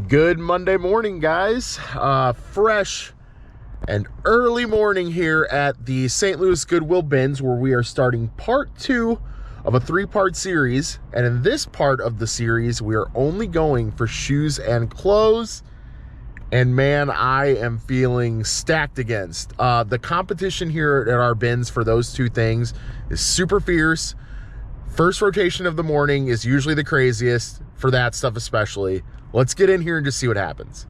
Good Monday morning, guys. Fresh and early morning here at the St. Louis Goodwill Bins, where we are starting part 2 of a 3-part series. And in this part of the series, we are only going for shoes and clothes. And man, I am feeling stacked against. The competition here at our bins for those two things is super fierce. First rotation of the morning is usually the craziest for that stuff especially. Let's get in here and just see what happens.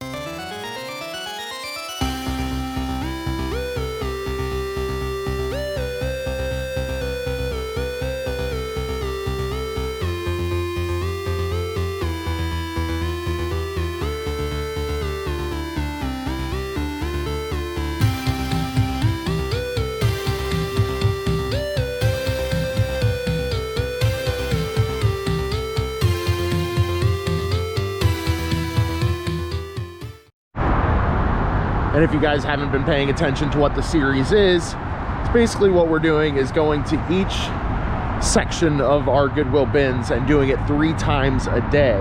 And if you guys haven't been paying attention to what the series is, it's basically what we're doing is going to each section of our Goodwill bins and doing it 3 times a day.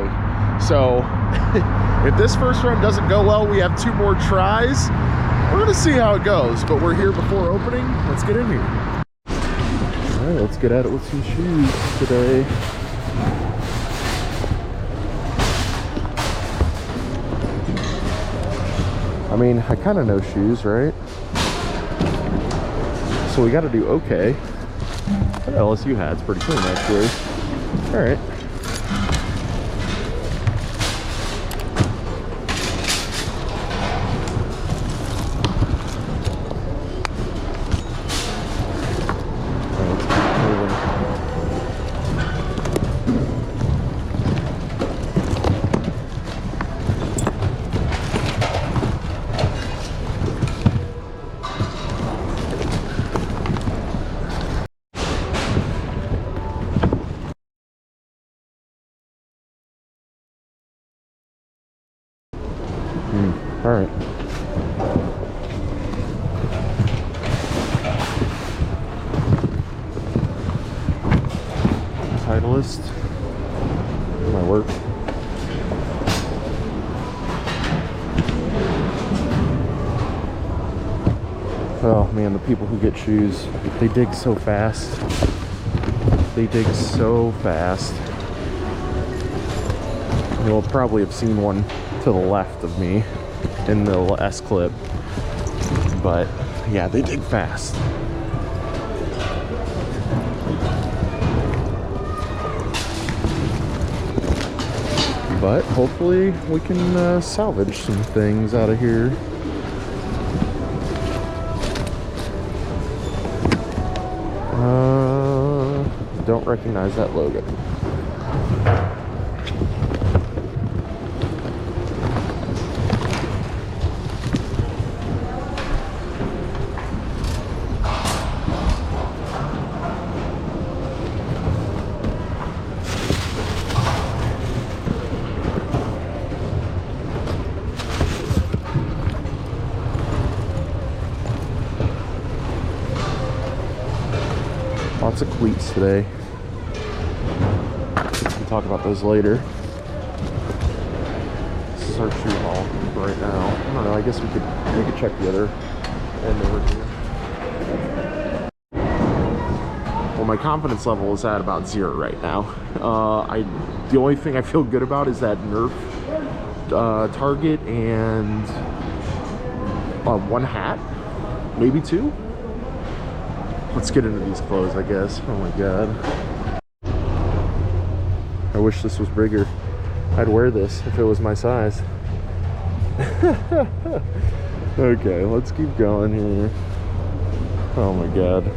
So if this first run doesn't go well, we have 2 more tries. We're gonna see how it goes, but we're here before opening. Let's get in here. All right, let's get at it with some shoes today. I mean, I kind of know shoes, right? So we got to do okay. That LSU hat's pretty clean, actually. All right. All right. Titleist. My work. Oh man, the people who get shoes, they dig so fast. They dig so fast. You'll probably have seen one to the left of me in the S clip, but yeah, they dig fast. But hopefully we can salvage some things out of here. Don't recognize that logo. Lots of cleats today. We'll talk about those later. This is our shoe haul right now. I don't know, I guess we could check the other end over here. Well, my confidence level is at about 0 right now. The only thing I feel good about is that Nerf Target and 1 hat, maybe 2. Let's get into these clothes, I guess. Oh my god. I wish this was bigger. I'd wear this if it was my size. Okay, let's keep going here. Oh my god.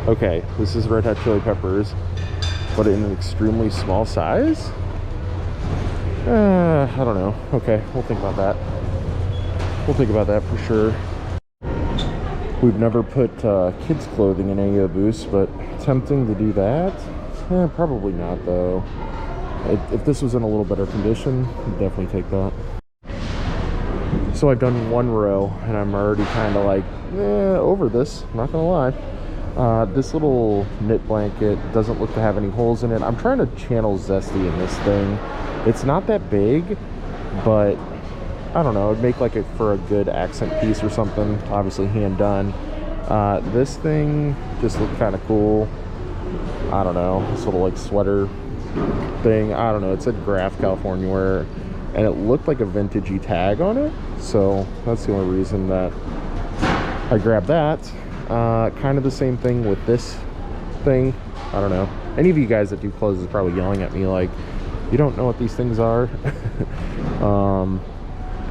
Okay, this is Red Hot Chili Peppers, but in an extremely small size? I don't know. Okay, we'll think about that. We'll think about that for sure. We've never put kids clothing in any of the booths, but tempting to do that? Probably not though. If this was in a little better condition, I'd definitely take that. So I've done 1 row and I'm already kind of like, over this, I'm not gonna lie. This little knit blanket doesn't look to have any holes in it. I'm trying to channel Zesty in this thing. It's not that big, but I don't know, it'd make like it for a good accent piece or something. Obviously hand done. This thing just looked kind of cool. I don't know, this little like sweater thing. I don't know, it said Graph California Wear, and it looked like a vintagey tag on it. So that's the only reason that I grabbed that. Kind of the same thing with this thing. I don't know. Any of you guys that do clothes is probably yelling at me like, you don't know what these things are.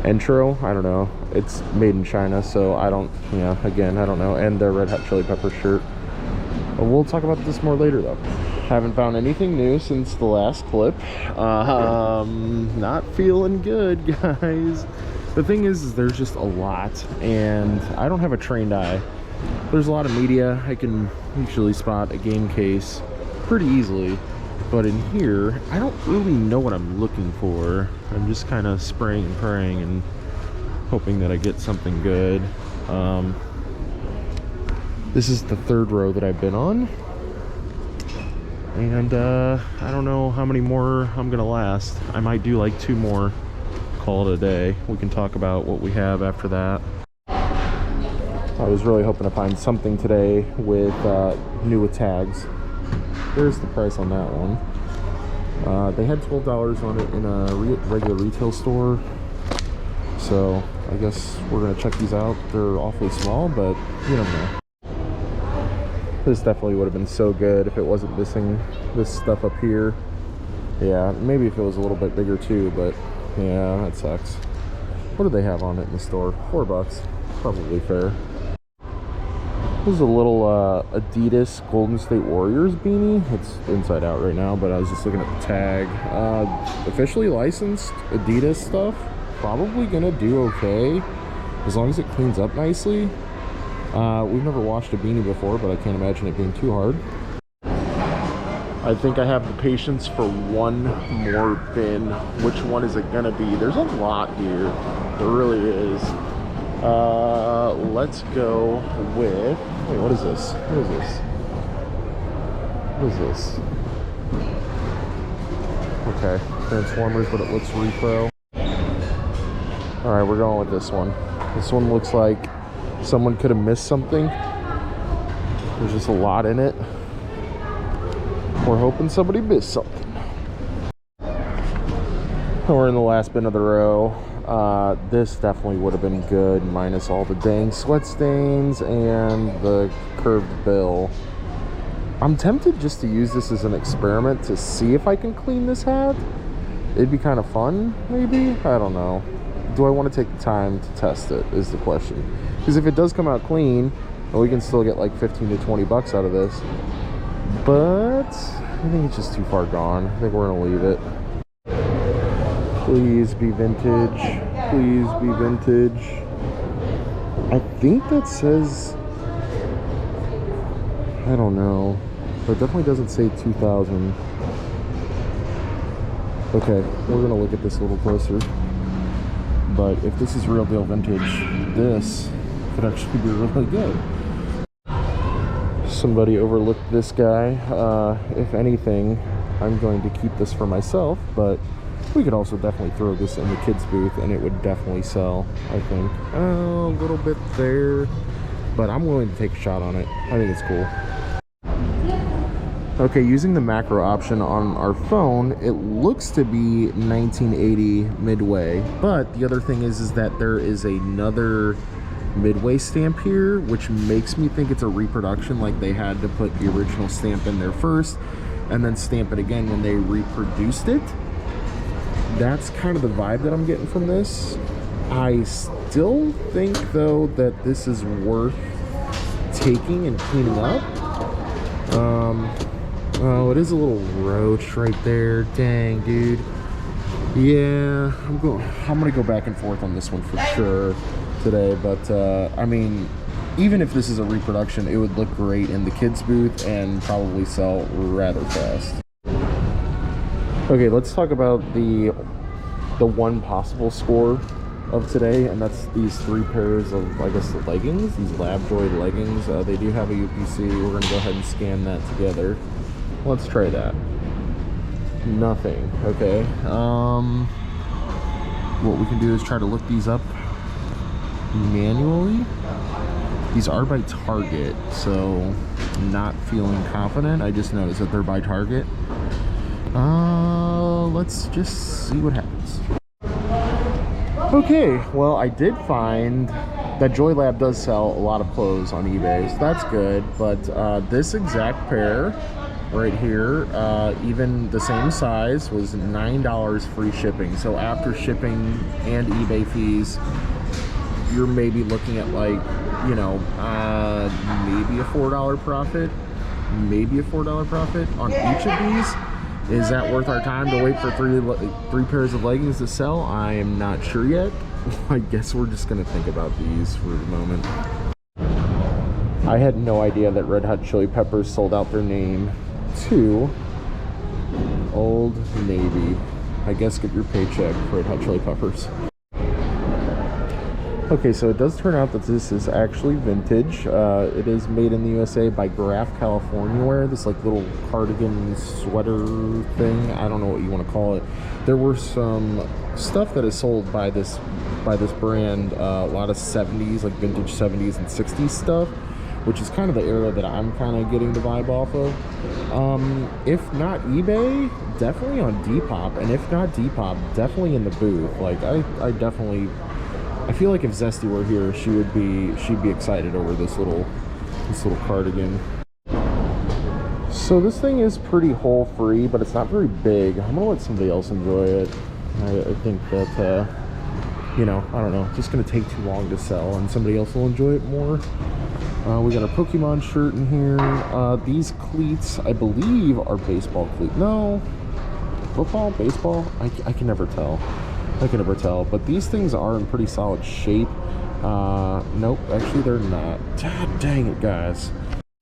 Intro, I don't know. It's made in China, so I don't, again, I don't know. And the Red Hot Chili Pepper shirt. We'll talk about this more later though. Haven't found anything new since the last clip. Not feeling good, guys. The thing is there's just a lot, and I don't have a trained eye. There's a lot of media. I can usually spot a game case pretty easily, but in here I don't really know what I'm looking for. I'm just kind of spraying and praying and hoping that I get something good. This is the third row that I've been on, and I don't know how many more I'm gonna last. I might do like 2 more, call it a day. We can talk about what we have after that. I was really hoping to find something today with new with tags. There's the price on that one. They had $12 on it in a regular retail store, so I guess we're gonna check these out. They're awfully small, but you don't know. This definitely would have been so good if it wasn't missing this stuff up here. Yeah, maybe if it was a little bit bigger too, but yeah, that sucks. What do they have on it in the store? $4, probably fair. This is a little Adidas Golden State Warriors beanie. It's inside out right now, but I was just looking at the tag. Officially licensed Adidas stuff. Probably gonna do okay, as long as it cleans up nicely. We've never washed a beanie before, but I can't imagine it being too hard. I think I have the patience for one more bin. Which one is it gonna be? There's a lot here. There really is. Let's go with, wait, what is this? What is this? What is this? Okay, Transformers, but it looks repro. Alright, we're going with this one. This one looks like someone could have missed something. There's just a lot in it. We're hoping somebody missed something. We're in the last bin of the row. This definitely would have been good, minus all the dang sweat stains and the curved bill. I'm tempted just to use this as an experiment to see if I can clean this hat. It'd be kind of fun, maybe? I don't know. Do I want to take the time to test it, is the question. Because if it does come out clean, well, we can still get like 15 to 20 bucks out of this. But I think it's just too far gone. I think we're gonna leave it. Please be vintage. Please be vintage. I think that says, I don't know, but it definitely doesn't say 2000. Okay, we're gonna look at this a little closer. But if this is real deal vintage, this could actually be really good. Somebody overlooked this guy. If anything, I'm going to keep this for myself, but we could also definitely throw this in the kids booth and it would definitely sell, I think. A little bit there, but I'm willing to take a shot on it. I think it's cool. Okay, using the macro option on our phone, it looks to be 1980 Midway, but the other thing is that there is another Midway stamp here, which makes me think it's a reproduction, like they had to put the original stamp in there first and then stamp it again when they reproduced it. That's kind of the vibe that I'm getting from this. I still think though that this is worth taking and cleaning up. Oh, it is a little roach right there. Dang, dude. Yeah, I'm gonna go back and forth on this one for sure today, but I mean, even if this is a reproduction, it would look great in the kids booth and probably sell rather fast. Okay, let's talk about the one possible score of today, and that's these 3 pairs of, I guess, the leggings, these LabJoy leggings. They do have a UPC. We're gonna go ahead and scan that together. Let's try that. Nothing. Okay. What we can do is try to look these up manually. These are by Target, so I'm not feeling confident. I just noticed that they're by Target. Let's just see what happens. Okay, well, I did find that JoyLab does sell a lot of clothes on eBay, so that's good. But this exact pair right here, even the same size, was $9 free shipping. So after shipping and eBay fees, you're maybe looking at, like, you know, maybe a $4 profit, maybe a $4 profit on each of these. Is that worth our time to wait for three pairs of leggings to sell? I am not sure yet. I guess we're just gonna think about these for the moment. I had no idea that Red Hot Chili Peppers sold out their name to Old Navy. I guess get your paycheck, Red Hot Chili Peppers. Okay, so it does turn out that this is actually vintage. It is made in the USA by Graf California Wear, this like little cardigan sweater thing. I don't know what you want to call it. There were some stuff that is sold by this brand, a lot of 70s, like vintage 70s and 60s stuff, which is kind of the era that I'm kind of getting the vibe off of. If not eBay, definitely on Depop, and if not Depop, definitely in the booth. Like I feel like if Zesty were here, she'd be excited over this little cardigan. So this thing is pretty hole free, but it's not very big. I'm gonna let somebody else enjoy it. I think that you know, I don't know, it's just gonna take too long to sell, and somebody else will enjoy it more. We got a Pokemon shirt in here. These cleats, I believe, are baseball cleats. No, football, baseball. I can never tell. But these things are in pretty solid shape. Nope, actually they're not. God dang it, guys.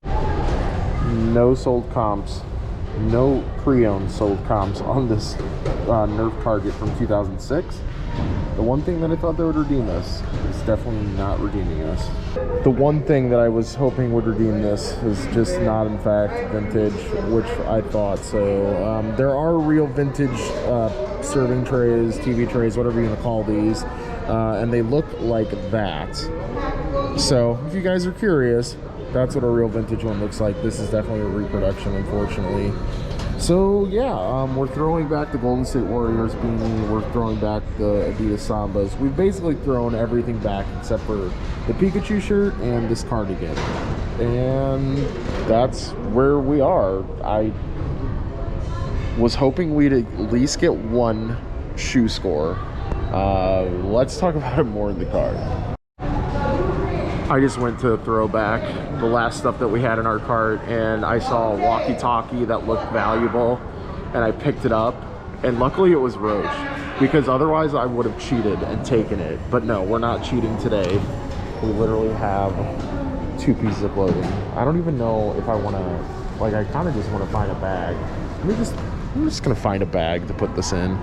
No sold comps. No pre-owned sold comps on this Nerf Target from 2006. The one thing that I thought that would redeem us is definitely not redeeming us. The one thing that I was hoping would redeem this is just not, in fact, vintage, which I thought. So there are real vintage serving trays, TV trays, whatever you want to call these, and they look like that. So if you guys are curious, that's what a real vintage one looks like. This is definitely a reproduction, unfortunately. So yeah, we're throwing back the Golden State Warriors beanie, we're throwing back the Adidas Sambas. We've basically thrown everything back except for the Pikachu shirt and this cardigan. And that's where we are. I was hoping we'd at least get one shoe score. Let's talk about it more in the cart. I just went to throw back the last stuff that we had in our cart, and I saw a walkie-talkie that looked valuable, and I picked it up, and luckily it was Roche, because otherwise I would have cheated and taken it. But no, we're not cheating today. We literally have 2 pieces of clothing. I don't even know if I want to, like, I kind of just want to find a bag. I'm just gonna find a bag to put this in.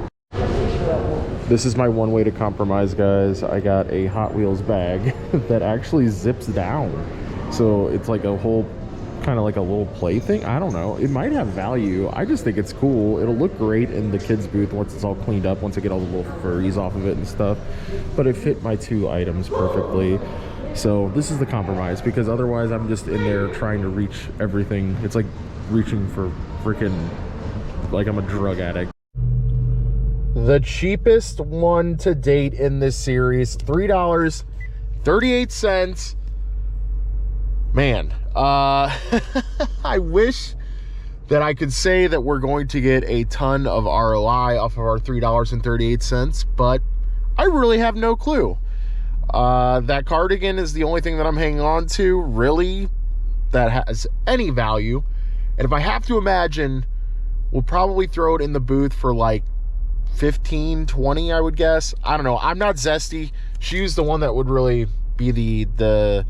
This is my one way to compromise, guys. I got a Hot Wheels bag that actually zips down. So it's like a whole, kind of like a little play thing. I don't know. It might have value. I just think it's cool. It'll look great in the kids' booth once it's all cleaned up, once I get all the little furries off of it and stuff. But it fit my 2 items perfectly. So this is the compromise, because otherwise I'm just in there trying to reach everything. It's like reaching for freaking, like I'm a drug addict. The cheapest one to date in this series, $3.38. Man, I wish that I could say that we're going to get a ton of ROI off of our $3.38, but I really have no clue. That cardigan is the only thing that I'm hanging on to, really, that has any value. And if I have to imagine, we'll probably throw it in the booth for like 15, 20, I would guess. I don't know. I'm not Zesty. She's the one that would really be the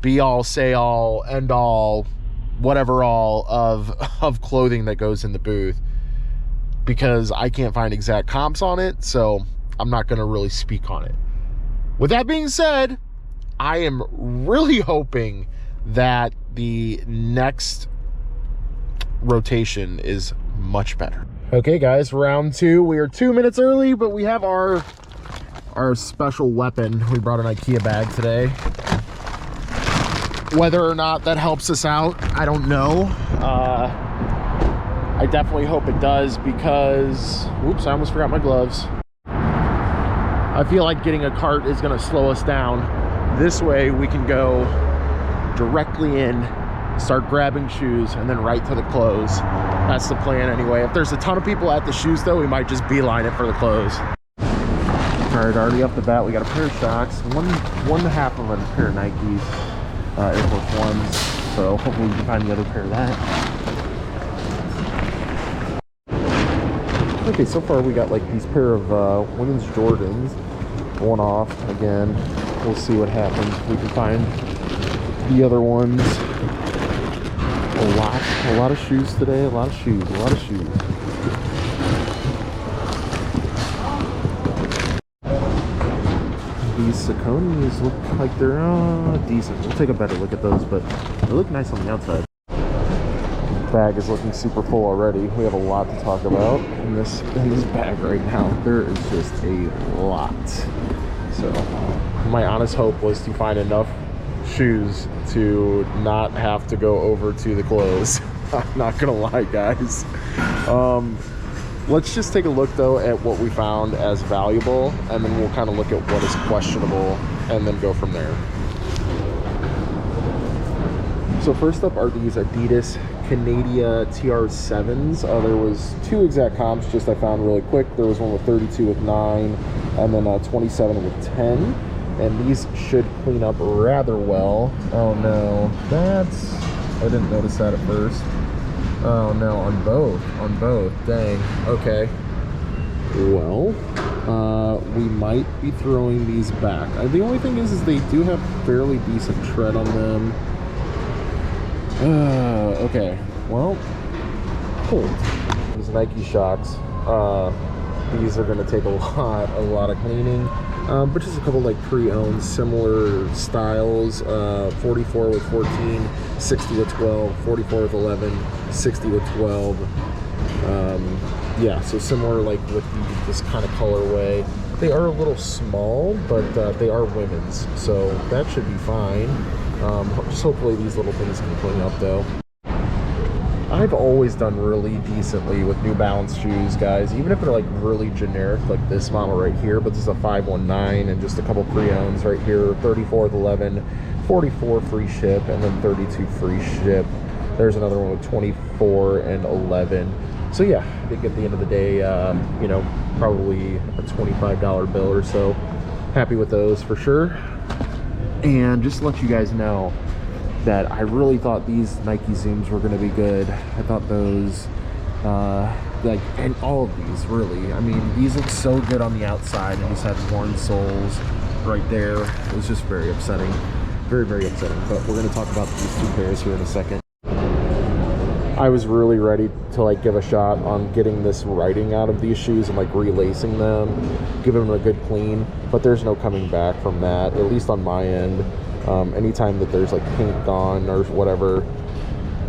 be all, say all, end all, whatever all of clothing that goes in the booth, because I can't find exact comps on it. So I'm not going to really speak on it. With that being said, I am really hoping that the next rotation is much better. Okay guys, round 2. We are 2 minutes early, but we have our special weapon. We brought an IKEA bag today. Whether or not that helps us out, I don't know. I definitely hope it does because, whoops, I almost forgot my gloves. I feel like getting a cart is gonna slow us down. This way we can go directly in, start grabbing shoes, and then right to the clothes. That's the plan anyway. If there's a ton of people at the shoes though, we might just beeline it for the clothes. All right, already off the bat, we got a pair of Shocks, one half of a pair of Nikes, Air Force Ones. So hopefully we can find the other pair of that. Okay, so far we got like these pair of women's Jordans. One off again. We'll see what happens if we can find the other ones. A lot of shoes today. A lot of shoes. These Sauconys look like they're decent. We'll take a better look at those, but they look nice on the outside. Bag is looking super full already. We have a lot to talk about in this bag right now. There is just a lot. So my honest hope was to find enough shoes to not have to go over to the clothes. I'm not gonna lie, guys. Let's just take a look though at what we found as valuable, and then we'll kind of look at what is questionable and then go from there. So first up are these Adidas Canadia TR7s. There was 2 exact comps just I found really quick. There was one with 32 with 9 and then 27 with 10. And these should clean up rather well. Oh no, I didn't notice that at first. Oh no, on both, dang. Okay. Well, we might be throwing these back. The only thing is they do have fairly decent tread on them. Okay, well, cool. These Nike Shocks, these are gonna take a lot of cleaning, but just a couple like pre-owned similar styles. 44 with 14, 60 with 12, 44 with 11, 60 with 12. Yeah, so similar like with this kind of colorway. They are a little small, but they are women's, so that should be fine. Just hopefully these little things can clean up though. I've always done really decently with New Balance shoes, guys, even if they're like really generic, like this model right here, but this is a 519 and just a couple pre-owns right here. 34 with 11, 44 free ship, and then 32 free ship. There's another one with 24 and 11. So yeah, I think at the end of the day, you know, probably a $25 bill or so. Happy with those for sure. And just to let you guys know that I really thought these Nike Zooms were going to be good. I thought those, like, and all of these really. I mean, these look so good on the outside, and these had worn soles right there. It was just very upsetting. Very, very upsetting. But we're going to talk about these 2 pairs here in a second. I was really ready to like give a shot on getting this writing out of these shoes and like relacing them, giving them a good clean, but there's no coming back from that, at least on my end. Anytime that there's like paint gone or whatever,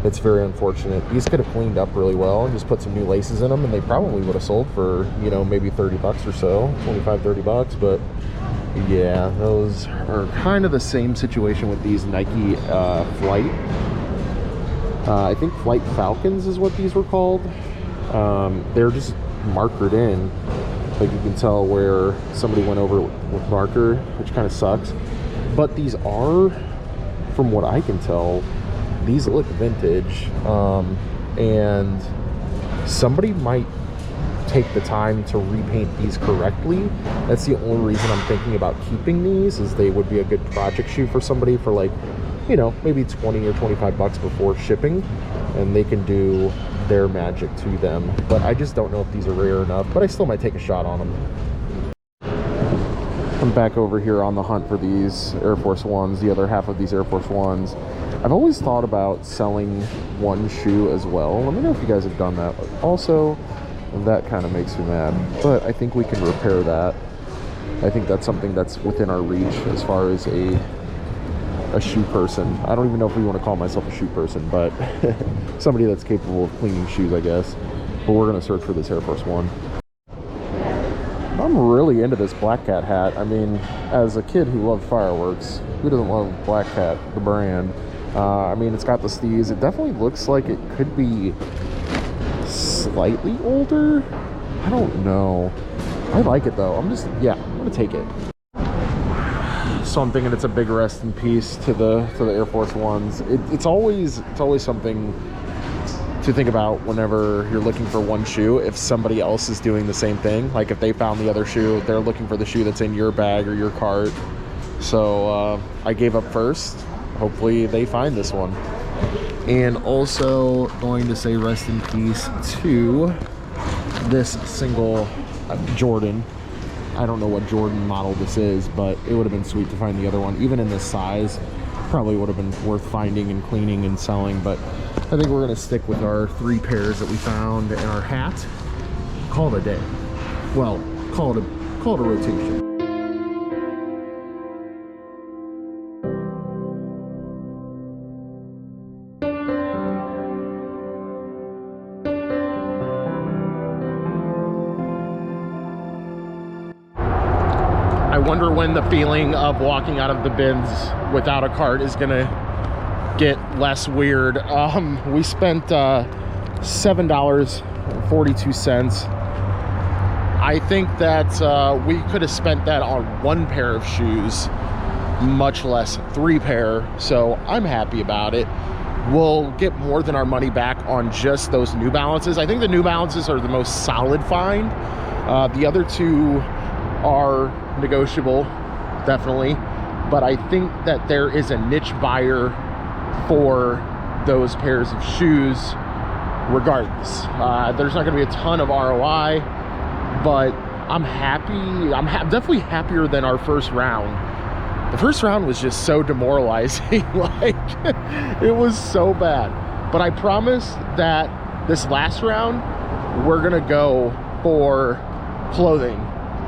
it's very unfortunate. These could have cleaned up really well and just put some new laces in them, and they probably would have sold for, you know, maybe 30 bucks or so, 25, 30 bucks. But yeah, those are kind of the same situation with these Nike Flight. I think Flight Falcons is what these were called. They're just markered in. Like you can tell where somebody went over with marker, which kind of sucks. But these are, from what I can tell, these look vintage. And somebody might take the time to repaint these correctly. That's the only reason I'm thinking about keeping these, is they would be a good project shoe for somebody for like, you know, maybe 20 or 25 bucks before shipping, and they can do their magic to them. But I just don't know if these are rare enough, but I still might take a shot on them. I'm back over here on the hunt for these Air Force Ones, the other half of these Air Force Ones. I've always thought about selling one shoe as well. Let me know if you guys have done that. Also, that kind of makes me mad, but I think we can repair that. I think that's something that's within our reach as far as a shoe person. I don't even know if we want to call myself a shoe person, but somebody that's capable of cleaning shoes, I guess. But we're gonna search for this Air Force One. I'm really into this Black Cat hat. I mean, as a kid who loved fireworks, who doesn't love Black Cat, the brand? I mean, it's got the steez. It definitely looks like it could be slightly older. I don't know. I like it though. I'm gonna take it. So I'm thinking it's a big rest in peace to the Air Force Ones. It's always something to think about whenever you're looking for one shoe. If somebody else is doing the same thing, like if they found the other shoe, they're looking for the shoe that's in your bag or your cart. So I gave up first. Hopefully they find this one. And also going to say rest in peace to this single Jordan. I don't know what Jordan model this is, but it would have been sweet to find the other one. Even in this size, probably would have been worth finding and cleaning and selling. But I think we're gonna stick with our 3 pairs that we found and our hat. Call it a day. Well, call it a rotation. I wonder when the feeling of walking out of the bins without a cart is gonna get less weird. We spent $7.42. I think that we could have spent that on 1 pair of shoes, much less 3 pair. So I'm happy about it. We'll get more than our money back on just those New Balances. I think the New Balances are the most solid find. The other 2 are negotiable, definitely, but I think that there is a niche buyer for those pairs of shoes regardless. There's not going to be a ton of ROI, but I'm happy. I'm definitely happier than our first round. The first round was just so demoralizing. Like, it was so bad. But I promise that this last round we're gonna go for clothing.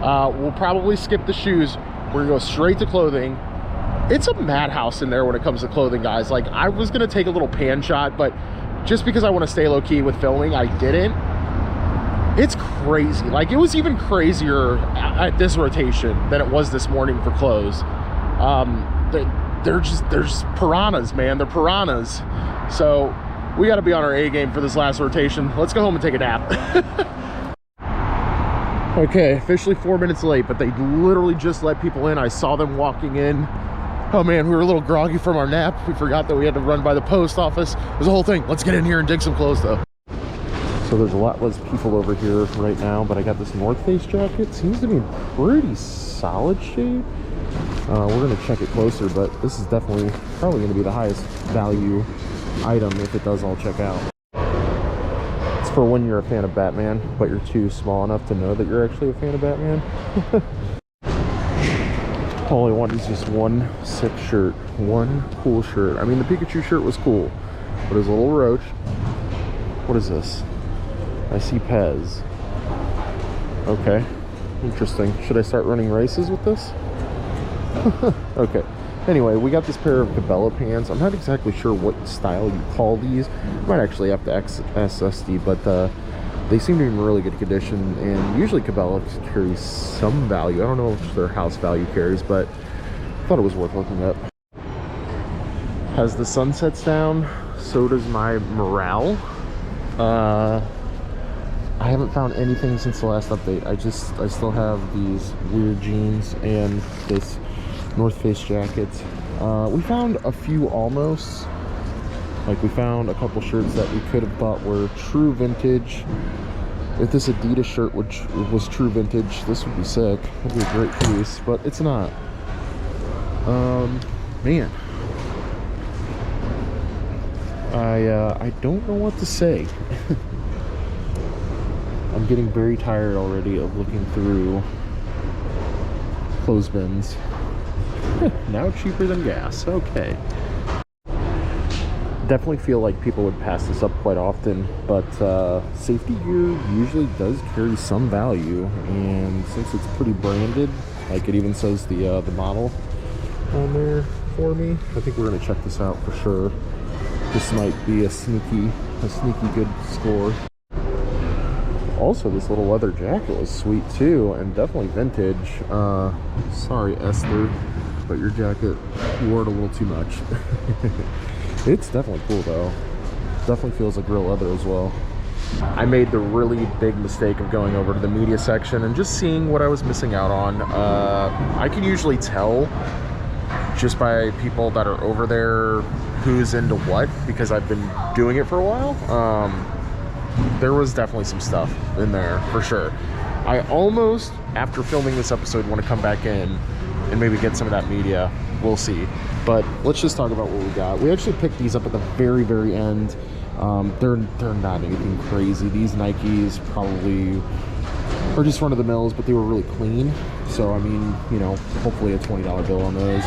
We'll probably skip the shoes. We're gonna go straight to clothing. It's a madhouse in there when it comes to clothing, guys. Like, I was gonna take a little pan shot, but just because I want to stay low-key with filming, I didn't. It's crazy. Like, it was even crazier at this rotation than it was this morning for clothes. They're just piranhas, man. They're piranhas. So we got to be on our A game for this last rotation. Let's go home and take a nap. Okay, officially 4 minutes late, but they literally just let people in. I saw them walking in. Oh man, we were a little groggy from our nap. We forgot that we had to run by the post office. There's a whole thing. Let's get in here and dig some clothes though. So there's a lot less people over here right now, but I got this North Face jacket. Seems to be in pretty solid shape. We're gonna check it closer, but this is definitely probably gonna be the highest value item if it does all check out. It's for when you're a fan of Batman, but you're too small enough to know that you're actually a fan of Batman. All I want is just one sick shirt, one cool shirt. I mean, the Pikachu shirt was cool, but his little roach. What is this? I see Pez. Okay, interesting. Should I start running races with this? Okay. Anyway, we got this pair of Cabela pants. I'm not exactly sure what style you call these. Might actually have to SSD, but they seem to be in really good condition, and usually Cabela carries some value. I don't know if their house value carries, but I thought it was worth looking up. As the sun sets down, so does my morale. I haven't found anything since the last update. I still have these weird jeans and this North Face jacket. We found a few almost. Like, we found a couple shirts that we could have thought were true vintage. If this Adidas shirt was true vintage, this would be sick. It'd be a great piece, but it's not. Man. I don't know what to say. I'm getting very tired already of looking through clothes bins. Now cheaper than gas. Okay. Definitely feel like people would pass this up quite often, but safety gear usually does carry some value, and since it's pretty branded, Like, it even says the model on there for me. I think we're gonna check this out for sure. This might be a sneaky good score. Also, this little leather jacket was sweet too, and definitely vintage. Sorry, Esther, but your jacket, you wore it a little too much. It's definitely cool though. Definitely feels like real leather as well. I made the really big mistake of going over to the media section and just seeing what I was missing out on. I can usually tell just by people that are over there who's into what, because I've been doing it for a while. There was definitely some stuff in there for sure. I almost, after filming this episode, want to come back in and maybe get some of that media. We'll see. But let's just talk about what we got. We actually picked these up at the very end. They're not anything crazy. These Nikes probably are just run of the mills, but they were really clean. So I mean, you know, hopefully a $20 bill on those.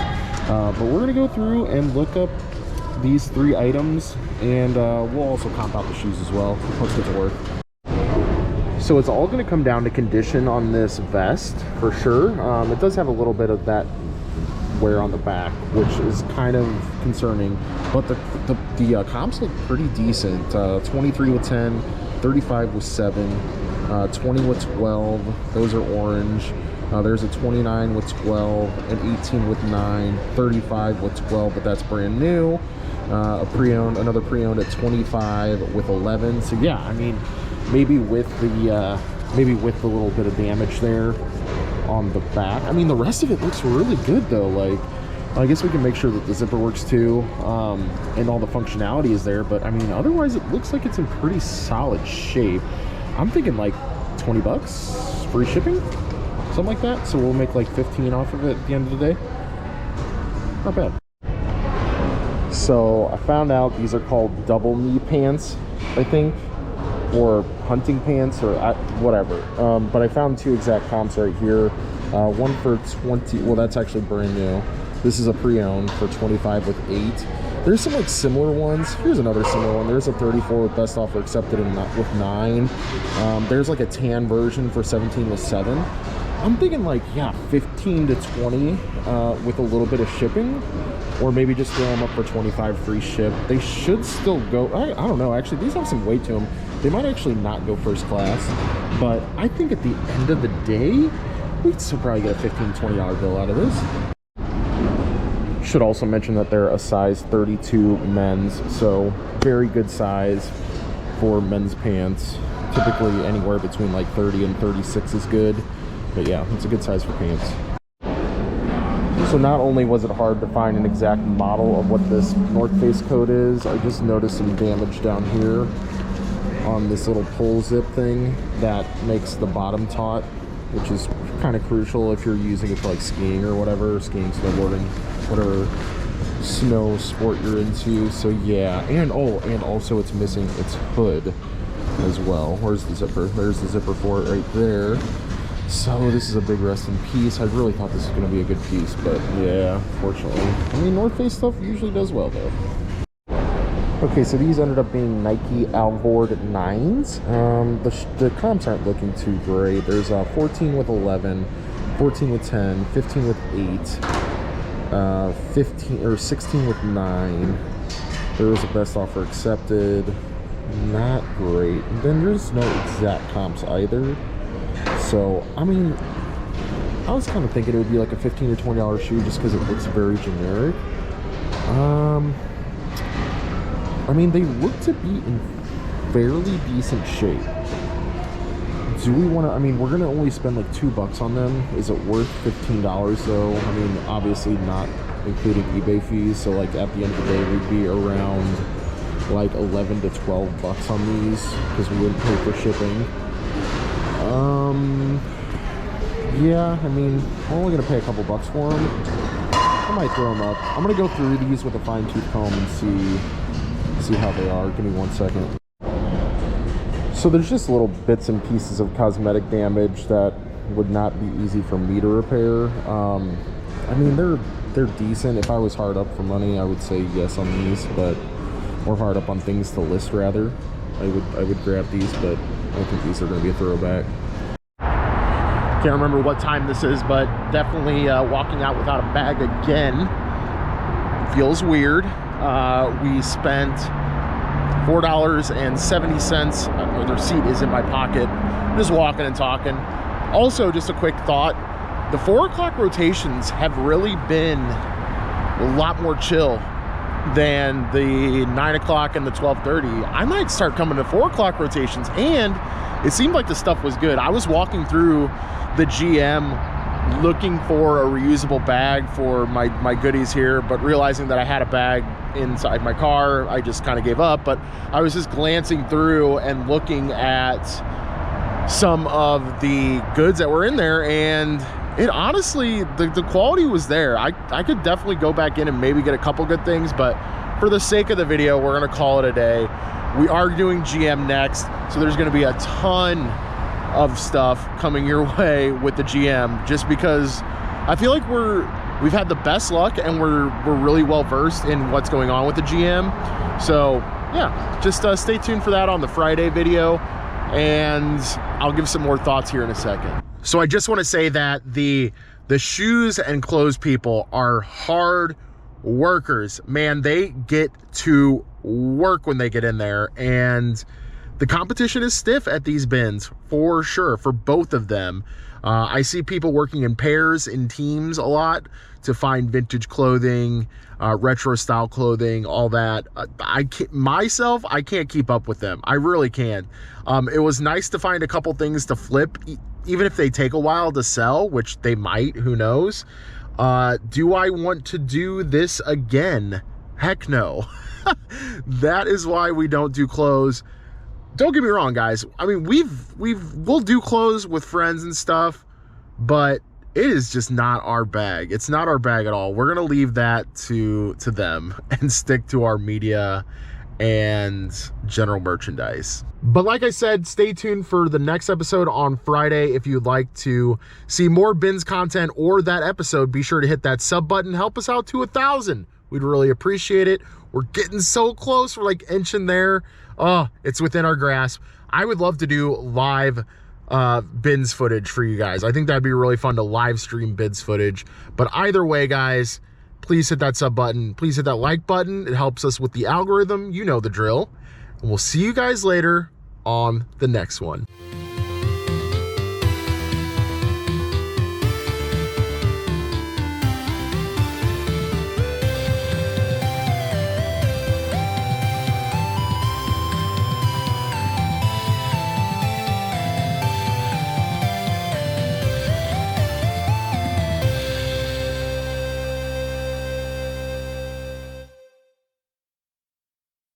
But we're gonna go through and look up these 3 items, and we'll also comp out the shoes as well. Let's get to work. So it's all gonna come down to condition on this vest for sure. It does have a little bit of that wear on the back, which is kind of concerning, but the comps look pretty decent. 23 with 10, 35 with 7, 20 with 12, those are orange. There's a 29 with 12, an 18 with 9, 35 with 12, but that's brand new. A pre-owned, another pre-owned at 25 with 11. So yeah, I mean, maybe with the little bit of damage there on the back. I mean, the rest of it looks really good though. Like, I guess we can make sure that the zipper works too, and all the functionality is there, but I mean, otherwise it looks like it's in pretty solid shape. I'm thinking like 20 bucks, free shipping, something like that. So we'll make like 15 off of it at the end of the day. Not bad. So I found out these are called double knee pants, I think, or hunting pants, or whatever. But I found 2 exact comps right here. One for 20, well, that's actually brand new. This is a pre-owned for 25 with 8. There's some like similar ones. Here's another similar one. There's a 34 with best offer accepted and not with 9. There's like a tan version for 17 with 7. I'm thinking like, yeah, 15 to 20 with a little bit of shipping, or maybe just throw them up for 25 free ship. They should still go, I don't know, actually these have some weight to them. They might actually not go first class, but I think at the end of the day, we'd still probably get a $15, $20 bill out of this. Should also mention that they're a size 32 men's, so very good size for men's pants. Typically anywhere between like 30 and 36 is good, but yeah, it's a good size for pants. So not only was it hard to find an exact model of what this North Face coat is, I just noticed some damage down here on this little pull zip thing that makes the bottom taut, which is kind of crucial if you're using it for like skiing or whatever, skiing, snowboarding, whatever snow sport you're into. So yeah, and also it's missing its hood as well. Where's the zipper? There's the zipper for it right there. So this is a big rest in peace. I really thought this was going to be a good piece, but yeah, fortunately. I mean, North Face stuff usually does well though. Okay, so these ended up being Nike Alvord 9s. The comps aren't looking too great. There's 14 with 11, 14 with 10, 15 with 8, 15 or 16 with 9. There was a best offer accepted. Not great. And then there's no exact comps either. So, I mean, I was kind of thinking it would be like a $15 or $20 shoe just because it looks very generic. I mean, they look to be in fairly decent shape. Do we want to, I mean, we're going to only spend like $2 on them. Is it worth $15 though? I mean, obviously not including eBay fees. So like at the end of the day, we'd be around like 11 to 12 bucks on these because we wouldn't pay for shipping. Yeah, I mean, we're only gonna pay a couple bucks for them. I might throw them up. I'm gonna go through these with a fine-tooth comb and see how they are. Give me 1 second. So there's just little bits and pieces of cosmetic damage that would not be easy for me to repair. I mean, they're decent. If I was hard up for money, I would say yes on these, but or hard up on things to list rather. I would grab these, but I think these are going to be a throwback. Can't remember what time this is, but definitely walking out without a bag again feels weird. We spent $4.70. The receipt is in my pocket. I'm just walking and talking. Also, just a quick thought, the 4 o'clock rotations have really been a lot more chill than the 9 o'clock and the 12:30. I might start coming to 4 o'clock rotations, and it seemed like the stuff was good. I was walking through the GM looking for a reusable bag for my goodies here, but realizing that I had a bag inside my car, I just kind of gave up. But I was just glancing through and looking at some of the goods that were in there, and it honestly, the quality was there. I could definitely go back in and maybe get a couple good things, but for the sake of the video, we're gonna call it a day. We are doing GM next, so there's gonna be a ton of stuff coming your way with the GM, just because I feel like we've had the best luck and we're really well versed in what's going on with the GM. So yeah, just stay tuned for that on the Friday video, and I'll give some more thoughts here in a second. So I just want to say that the shoes and clothes people are hard workers. Man, they get to work when they get in there, and the competition is stiff at these bins for sure, for both of them. I see people working in pairs, in teams a lot to find vintage clothing, retro style clothing, all that. I can't keep up with them. I really can't. It was nice to find a couple things to flip, even if they take a while to sell, which they might, who knows. Do I want to do this again? Heck no. That is why we don't do clothes. Don't get me wrong, guys. I mean, we'll do clothes with friends and stuff, but it is just not our bag. It's not our bag at all. We're gonna leave that to them and stick to our media and general merchandise. But like I said, stay tuned for the next episode on Friday. If you'd like to see more bins content or that episode, be sure to hit that sub button. Help us out to 1,000. We'd really appreciate it. We're getting so close. We're like inching there. Oh, it's within our grasp. I would love to do live bins footage for you guys. I think that'd be really fun to live stream bins footage. But either way, guys, please hit that sub button. Please hit that like button. It helps us with the algorithm. You know the drill. And we'll see you guys later on the next one.